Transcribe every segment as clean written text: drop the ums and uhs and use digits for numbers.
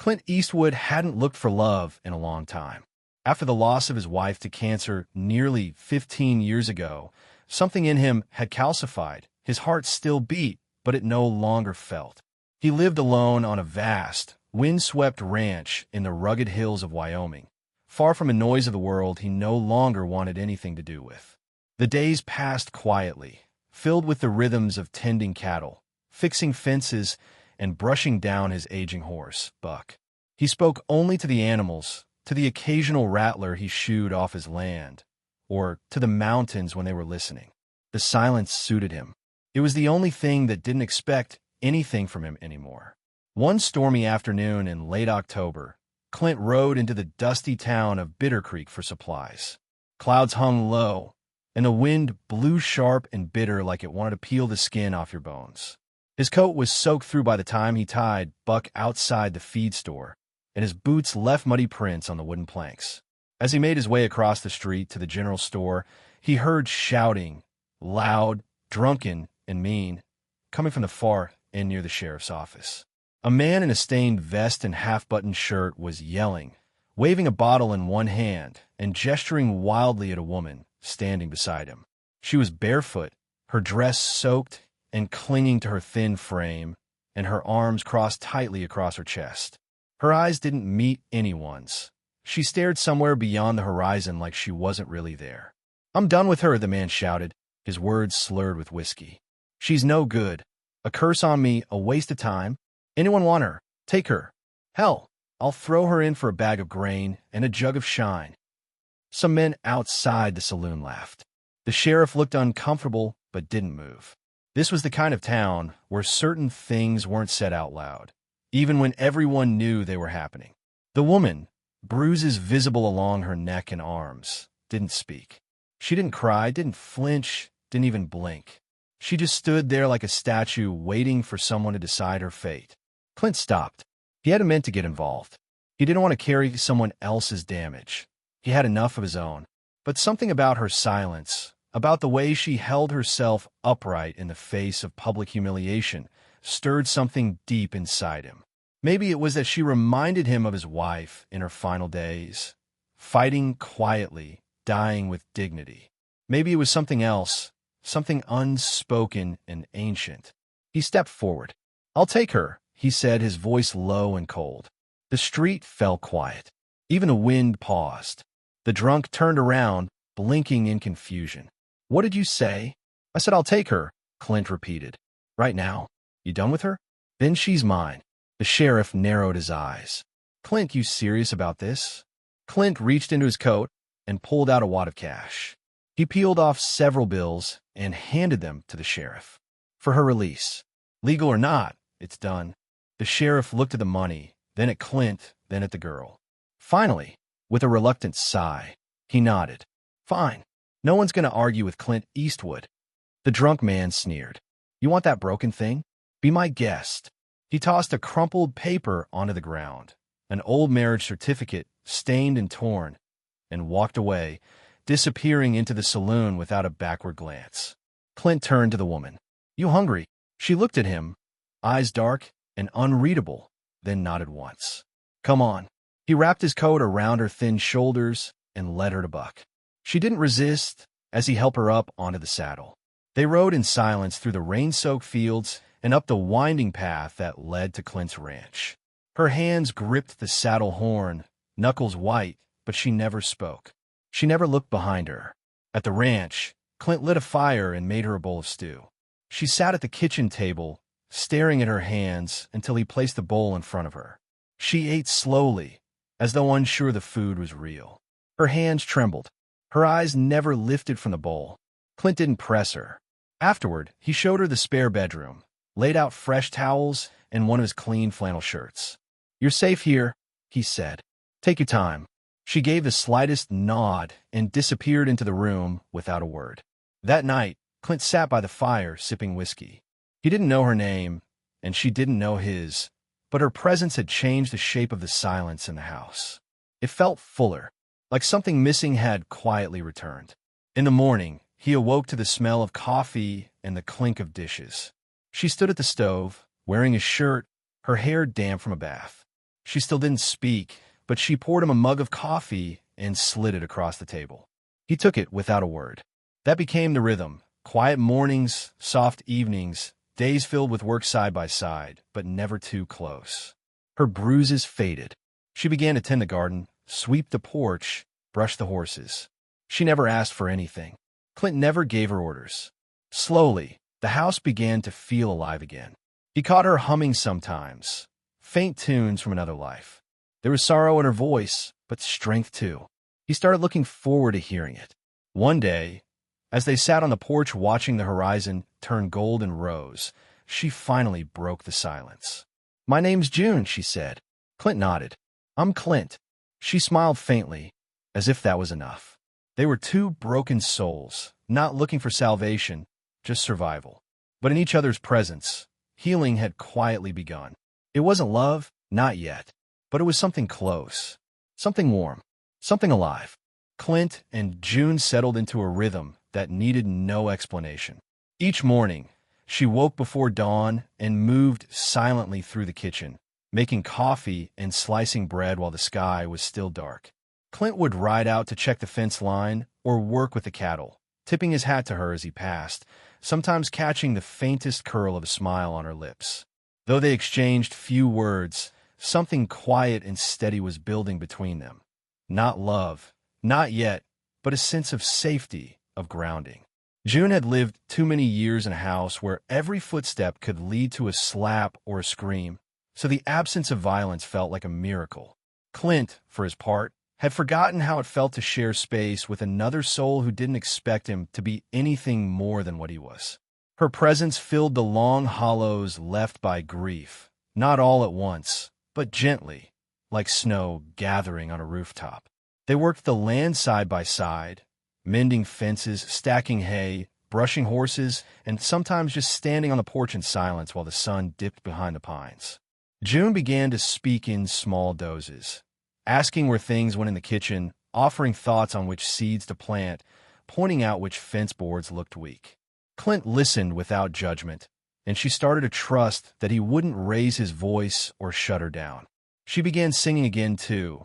Clint Eastwood hadn't looked for love in a long time. After the loss of his wife to cancer nearly 15 years ago, something in him had calcified. His heart still beat, but it no longer felt. He lived alone on a vast, wind-swept ranch in the rugged hills of Wyoming. Far from the noise of the world he no longer wanted anything to do with. The days passed quietly, filled with the rhythms of tending cattle, fixing fences, and brushing down his aging horse, Buck. He spoke only to the animals, to the occasional rattler he shooed off his land, or to the mountains when they were listening. The silence suited him. It was the only thing that didn't expect anything from him anymore. One stormy afternoon in late October, Clint rode into the dusty town of Bittercreek for supplies. Clouds hung low, and the wind blew sharp and bitter like it wanted to peel the skin off your bones. His coat was soaked through by the time he tied Buck outside the feed store, and his boots left muddy prints on the wooden planks. As he made his way across the street to the general store, he heard shouting, loud, drunken, and mean, coming from the far end near the sheriff's office. A man in a stained vest and half-buttoned shirt was yelling, waving a bottle in one hand and gesturing wildly at a woman standing beside him. She was barefoot, her dress soaked and clinging to her thin frame, and her arms crossed tightly across her chest. Her eyes didn't meet anyone's. She stared somewhere beyond the horizon like she wasn't really there. "I'm done with her," the man shouted, his words slurred with whiskey. "She's no good. A curse on me, a waste of time. Anyone want her? Take her. Hell, I'll throw her in for a bag of grain and a jug of shine." Some men outside the saloon laughed. The sheriff looked uncomfortable but didn't move. This was the kind of town where certain things weren't said out loud, even when everyone knew they were happening. The woman, bruises visible along her neck and arms, didn't speak. She didn't cry, didn't flinch, didn't even blink. She just stood there like a statue waiting for someone to decide her fate. Clint stopped. He hadn't meant to get involved. He didn't want to carry someone else's damage. He had enough of his own. But something about her silence, about the way she held herself upright in the face of public humiliation, stirred something deep inside him. Maybe it was that she reminded him of his wife in her final days, fighting quietly, dying with dignity. Maybe it was something else, something unspoken and ancient. He stepped forward. "I'll take her," he said, his voice low and cold. The street fell quiet. Even the wind paused. The drunk turned around, blinking in confusion. "What did you say?" "I said I'll take her," Clint repeated. "Right now? You done with her?" "Then she's mine." The sheriff narrowed his eyes. "Clint, you serious about this?" Clint reached into his coat and pulled out a wad of cash. He peeled off several bills and handed them to the sheriff. "For her release. Legal or not, it's done." The sheriff looked at the money, then at Clint, then at the girl. Finally, with a reluctant sigh, he nodded. "Fine. No one's going to argue with Clint Eastwood." The drunk man sneered. "You want that broken thing? Be my guest." He tossed a crumpled paper onto the ground, an old marriage certificate, stained and torn, and walked away, disappearing into the saloon without a backward glance. Clint turned to the woman. "You hungry?" She looked at him, eyes dark and unreadable, then nodded once. "Come on." He wrapped his coat around her thin shoulders and led her to Buck. She didn't resist as he helped her up onto the saddle. They rode in silence through the rain-soaked fields and up the winding path that led to Clint's ranch. Her hands gripped the saddle horn, knuckles white, but she never spoke. She never looked behind her. At the ranch, Clint lit a fire and made her a bowl of stew. She sat at the kitchen table, staring at her hands until he placed the bowl in front of her. She ate slowly, as though unsure the food was real. Her hands trembled. Her eyes never lifted from the bowl. Clint didn't press her. Afterward, he showed her the spare bedroom, laid out fresh towels and one of his clean flannel shirts. "You're safe here," he said. "Take your time." She gave the slightest nod and disappeared into the room without a word. That night, Clint sat by the fire sipping whiskey. He didn't know her name, and she didn't know his, but her presence had changed the shape of the silence in the house. It felt fuller, like something missing had quietly returned. In the morning, he awoke to the smell of coffee and the clink of dishes. She stood at the stove, wearing a shirt, her hair damp from a bath. She still didn't speak, but she poured him a mug of coffee and slid it across the table. He took it without a word. That became the rhythm. Quiet mornings, soft evenings, days filled with work side by side, but never too close. Her bruises faded. She began to tend the garden, sweep the porch, brush the horses. She never asked for anything. Clint never gave her orders. Slowly, the house began to feel alive again. He caught her humming sometimes, faint tunes from another life. There was sorrow in her voice, but strength too. He started looking forward to hearing it. One day, as they sat on the porch watching the horizon turn gold and rose, she finally broke the silence. "My name's June," she said. Clint nodded. "I'm Clint." She smiled faintly, as if that was enough. They were two broken souls, not looking for salvation, just survival. But in each other's presence, healing had quietly begun. It wasn't love, not yet, but it was something close, something warm, something alive. Clint and June settled into a rhythm that needed no explanation. Each morning, she woke before dawn and moved silently through the kitchen, making coffee and slicing bread while the sky was still dark. Clint would ride out to check the fence line or work with the cattle, tipping his hat to her as he passed, sometimes catching the faintest curl of a smile on her lips. Though they exchanged few words, something quiet and steady was building between them. Not love, not yet, but a sense of safety, of grounding. June had lived too many years in a house where every footstep could lead to a slap or a scream, so the absence of violence felt like a miracle. Clint, for his part, had forgotten how it felt to share space with another soul who didn't expect him to be anything more than what he was. Her presence filled the long hollows left by grief, not all at once, but gently, like snow gathering on a rooftop. They worked the land side by side, mending fences, stacking hay, brushing horses, and sometimes just standing on the porch in silence while the sun dipped behind the pines. June began to speak in small doses, asking where things went in the kitchen, offering thoughts on which seeds to plant, pointing out which fence boards looked weak. Clint listened without judgment, and she started to trust that he wouldn't raise his voice or shut her down. She began singing again, too,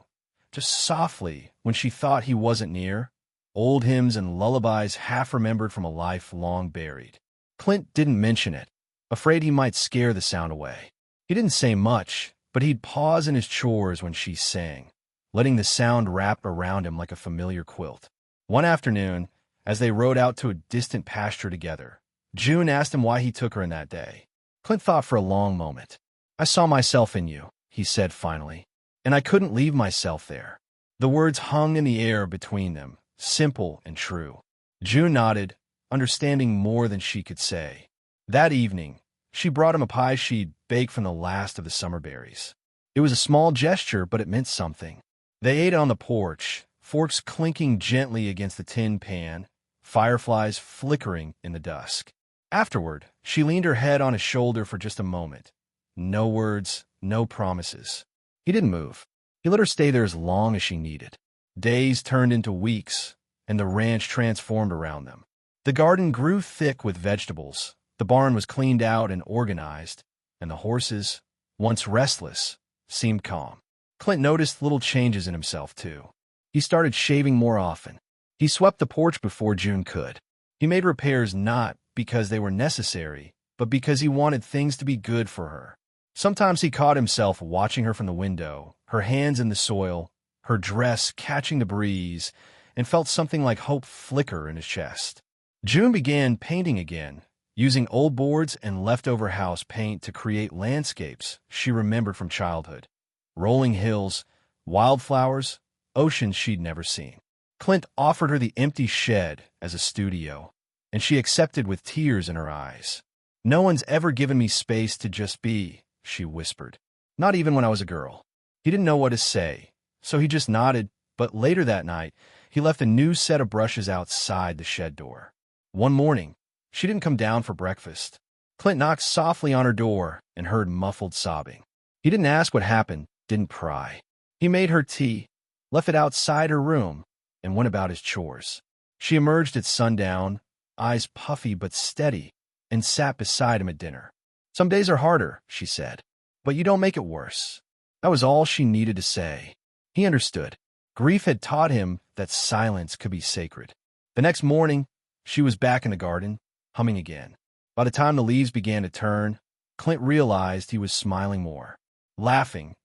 just softly when she thought he wasn't near, old hymns and lullabies half remembered from a life long buried. Clint didn't mention it, afraid he might scare the sound away. He didn't say much, but he'd pause in his chores when she sang, letting the sound wrap around him like a familiar quilt. One afternoon, as they rode out to a distant pasture together, June asked him why he took her in that day. Clint thought for a long moment. "I saw myself in you," he said finally, "and I couldn't leave myself there." The words hung in the air between them, simple and true. June nodded, understanding more than she could say. That evening, she brought him a pie she'd baked from the last of the summer berries. It was a small gesture, but it meant something. They ate on the porch, forks clinking gently against the tin pan, fireflies flickering in the dusk. Afterward, she leaned her head on his shoulder for just a moment. No words, no promises. He didn't move. He let her stay there as long as she needed. Days turned into weeks, and the ranch transformed around them. The garden grew thick with vegetables, the barn was cleaned out and organized, and the horses, once restless, seemed calm. Clint noticed little changes in himself, too. He started shaving more often. He swept the porch before June could. He made repairs not because they were necessary, but because he wanted things to be good for her. Sometimes he caught himself watching her from the window, her hands in the soil, her dress catching the breeze, and felt something like hope flicker in his chest. June began painting again, using old boards and leftover house paint to create landscapes she remembered from childhood. Rolling hills, wildflowers, oceans she'd never seen. Clint offered her the empty shed as a studio, and she accepted with tears in her eyes. "No one's ever given me space to just be," she whispered. "Not even when I was a girl." He didn't know what to say, so he just nodded, but later that night, he left a new set of brushes outside the shed door. One morning, she didn't come down for breakfast. Clint knocked softly on her door and heard muffled sobbing. He didn't ask what happened, didn't pry. He made her tea, left it outside her room, and went about his chores. She emerged at sundown, eyes puffy but steady, and sat beside him at dinner. "Some days are harder," she said, "but you don't make it worse." That was all she needed to say. He understood. Grief had taught him that silence could be sacred. The next morning, she was back in the garden, humming again. By the time the leaves began to turn, Clint realized he was smiling more, laughing,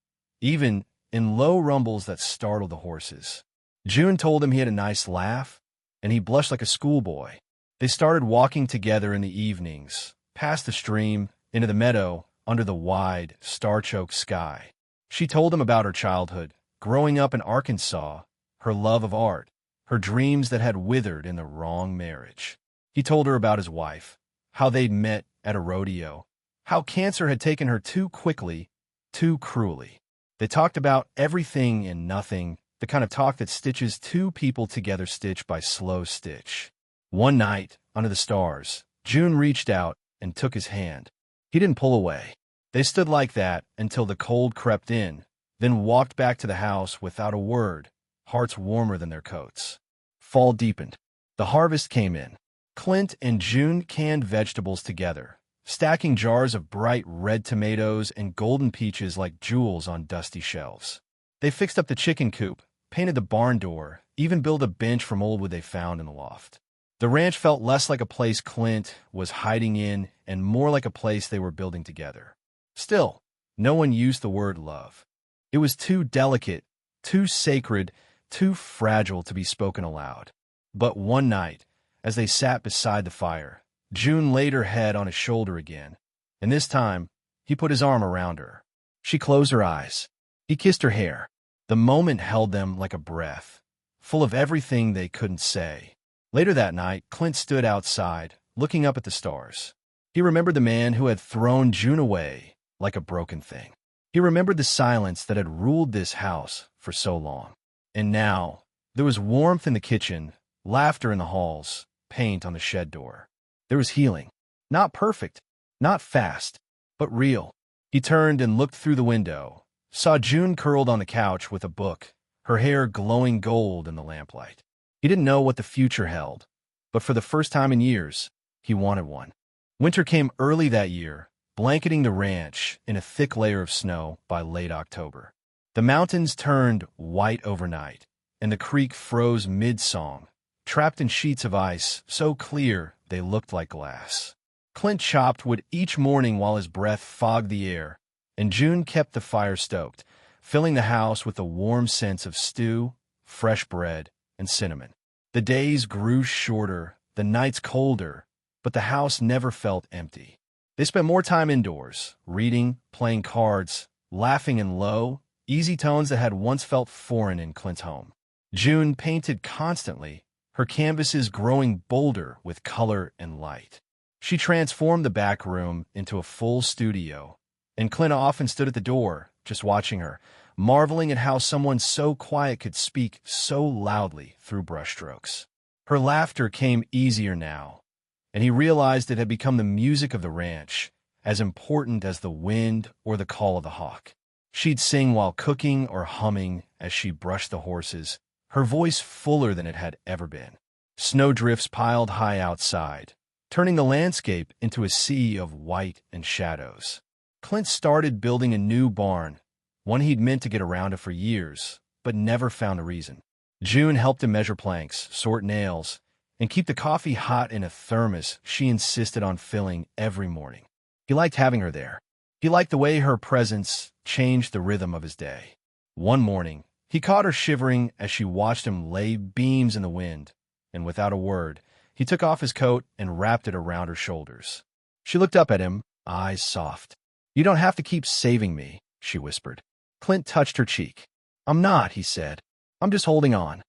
even in low rumbles that startled the horses. June told him he had a nice laugh, and he blushed like a schoolboy. They started walking together in the evenings, past the stream, into the meadow, under the wide, star-choked sky. She told him about her childhood, growing up in Arkansas, her love of art, her dreams that had withered in the wrong marriage. He told her about his wife, how they'd met at a rodeo, how cancer had taken her too quickly, too cruelly. They talked about everything and nothing, the kind of talk that stitches two people together stitch by slow stitch. One night, under the stars, June reached out and took his hand. He didn't pull away. They stood like that until the cold crept in, then walked back to the house without a word, hearts warmer than their coats. Fall deepened. The harvest came in. Clint and June canned vegetables together, stacking jars of bright red tomatoes and golden peaches like jewels on dusty shelves. They fixed up the chicken coop, painted the barn door, even built a bench from old wood they found in the loft. The ranch felt less like a place Clint was hiding in and more like a place they were building together. Still, no one used the word love. It was too delicate, too sacred, too fragile to be spoken aloud. But one night, as they sat beside the fire, June laid her head on his shoulder again, and this time, he put his arm around her. She closed her eyes. He kissed her hair. The moment held them like a breath, full of everything they couldn't say. Later that night, Clint stood outside, looking up at the stars. He remembered the man who had thrown June away like a broken thing. He remembered the silence that had ruled this house for so long. And now, there was warmth in the kitchen, laughter in the halls, paint on the shed door. There was healing. Not perfect, not fast, but real. He turned and looked through the window, saw June curled on the couch with a book, her hair glowing gold in the lamplight. He didn't know what the future held, but for the first time in years, he wanted one. Winter came early that year, blanketing the ranch in a thick layer of snow by late October. The mountains turned white overnight, and the creek froze mid-song, trapped in sheets of ice so clear they looked like glass. Clint chopped wood each morning while his breath fogged the air, and June kept the fire stoked, filling the house with a warm sense of stew, fresh bread, and cinnamon. The days grew shorter, the nights colder, but the house never felt empty. They spent more time indoors, reading, playing cards, laughing in low, easy tones that had once felt foreign in Clint's home. June painted constantly, her canvases growing bolder with color and light. She transformed the back room into a full studio, and Clint often stood at the door, just watching her, marveling at how someone so quiet could speak so loudly through brushstrokes. Her laughter came easier now, and he realized it had become the music of the ranch, as important as the wind or the call of the hawk. She'd sing while cooking or humming as she brushed the horses, her voice fuller than it had ever been. Snowdrifts piled high outside, turning the landscape into a sea of white and shadows. Clint started building a new barn, one he'd meant to get around to for years, but never found a reason. June helped him measure planks, sort nails, and keep the coffee hot in a thermos she insisted on filling every morning. He liked having her there. He liked the way her presence changed the rhythm of his day. One morning, he caught her shivering as she watched him lay beams in the wind, and without a word, he took off his coat and wrapped it around her shoulders. She looked up at him, eyes soft. "You don't have to keep saving me," she whispered. Clint touched her cheek. "I'm not," he said. "I'm just holding on."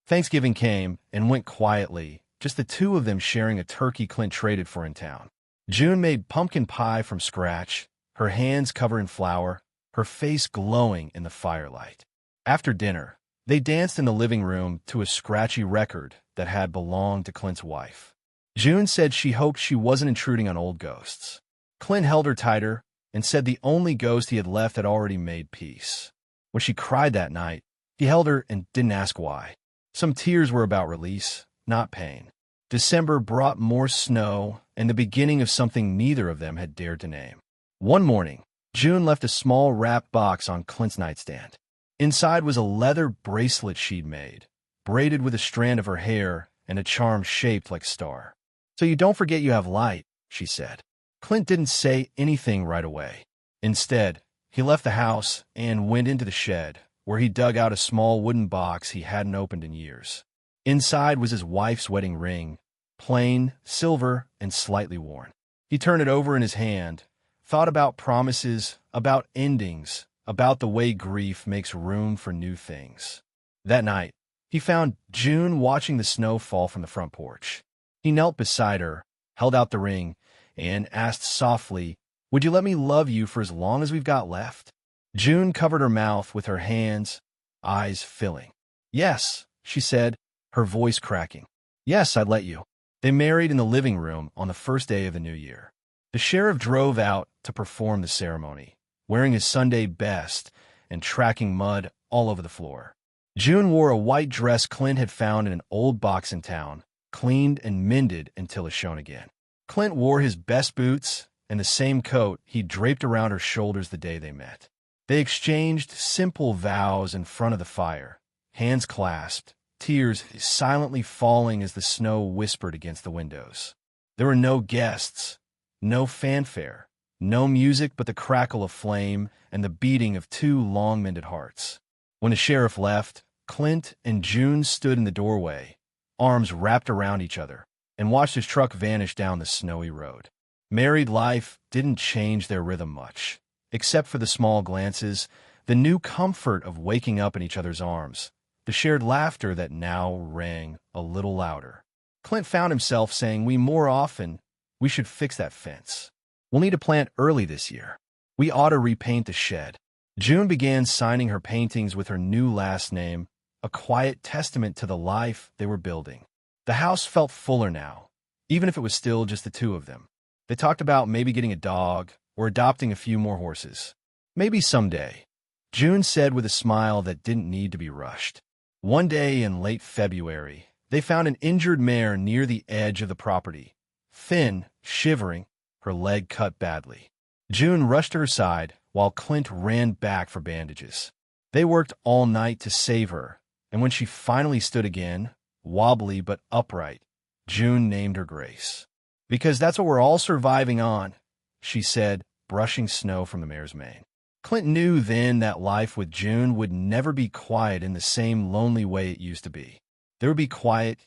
Thanksgiving came and went quietly, just the two of them sharing a turkey Clint traded for in town. June made pumpkin pie from scratch, her hands covered in flour, her face glowing in the firelight. After dinner, they danced in the living room to a scratchy record that had belonged to Clint's wife. June said she hoped she wasn't intruding on old ghosts. Clint held her tighter and said the only ghost he had left had already made peace. When she cried that night, he held her and didn't ask why. Some tears were about release, not pain. December brought more snow and the beginning of something neither of them had dared to name. One morning, June left a small wrapped box on Clint's nightstand. Inside was a leather bracelet she'd made, braided with a strand of her hair and a charm shaped like a star. "So you don't forget you have light," she said. Clint didn't say anything right away. Instead, he left the house and went into the shed, where he dug out a small wooden box he hadn't opened in years. Inside was his wife's wedding ring, plain, silver, and slightly worn. He turned it over in his hand, thought about promises, about endings, about the way grief makes room for new things. That night, he found June watching the snow fall from the front porch. He knelt beside her, held out the ring, and asked softly, "Would you let me love you for as long as we've got left?" June covered her mouth with her hands, eyes filling. "Yes," she said, her voice cracking. "Yes, I'd let you." They married in the living room on the first day of the new year. The sheriff drove out to perform the ceremony, wearing his Sunday best and tracking mud all over the floor. June wore a white dress Clint had found in an old box in town, cleaned and mended until it's shown again. Clint wore his best boots and the same coat he'd draped around her shoulders the day they met. They exchanged simple vows in front of the fire, hands clasped, tears silently falling as the snow whispered against the windows. There were no guests, no fanfare, no music but the crackle of flame and the beating of two long-mended hearts. When the sheriff left, Clint and June stood in the doorway, arms wrapped around each other, and watched his truck vanish down the snowy road. Married life didn't change their rhythm much, except for the small glances, the new comfort of waking up in each other's arms, the shared laughter that now rang a little louder. Clint found himself saying, more often, we should fix that fence. We'll need to plant early this year. We ought to repaint the shed." June began signing her paintings with her new last name, a quiet testament to the life they were building. The house felt fuller now, even if it was still just the two of them. They talked about maybe getting a dog or adopting a few more horses. Maybe someday, June said with a smile that didn't need to be rushed. One day in late February, they found an injured mare near the edge of the property, thin, shivering, her leg cut badly. June rushed to her side while Clint ran back for bandages. They worked all night to save her, and when she finally stood again, wobbly but upright, June named her Grace. "Because that's what we're all surviving on," she said, brushing snow from the mare's mane. Clint knew then that life with June would never be quiet in the same lonely way it used to be. There would be quiet,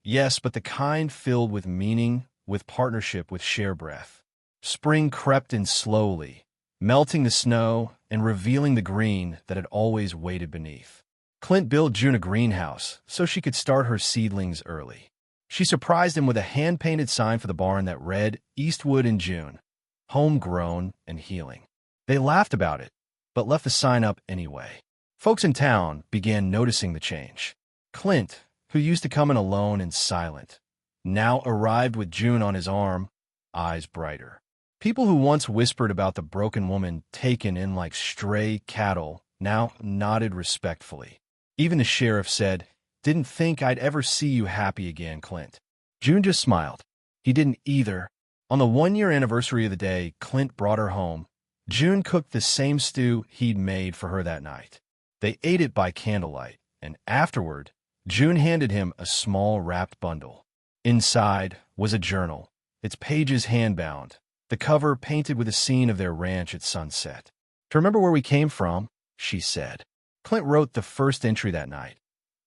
yes, but the kind filled with meaning, with partnership, with share breath. Spring crept in slowly, melting the snow and revealing the green that had always waited beneath. Clint built June a greenhouse so she could start her seedlings early. She surprised him with a hand-painted sign for the barn that read, "Eastwood in June, homegrown and healing." They laughed about it, but left the sign up anyway. Folks in town began noticing the change. Clint, who used to come in alone and silent, now arrived with June on his arm, eyes brighter. People who once whispered about the broken woman taken in like stray cattle now nodded respectfully. Even the sheriff said, "Didn't think I'd ever see you happy again, Clint." June just smiled. He didn't either. On the 1-year anniversary of the day Clint brought her home, June cooked the same stew he'd made for her that night. They ate it by candlelight, and afterward, June handed him a small wrapped bundle. Inside was a journal, its pages hand-bound, the cover painted with a scene of their ranch at sunset. "To remember where we came from," she said. Clint wrote the first entry that night.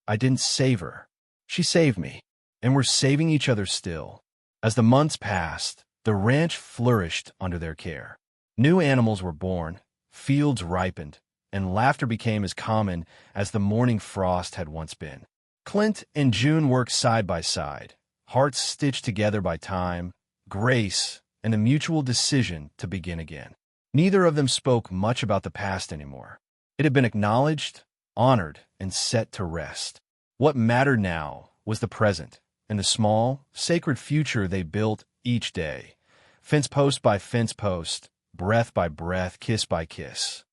"I didn't save her. She saved me, and we're saving each other still." As the months passed, the ranch flourished under their care. New animals were born, fields ripened, and laughter became as common as the morning frost had once been. Clint and June worked side by side, hearts stitched together by time, grace, and a mutual decision to begin again. Neither of them spoke much about the past anymore. It had been acknowledged, honored, and set to rest. What mattered now was the present and the small, sacred future they built each day, fence post by fence post, breath by breath, kiss by kiss.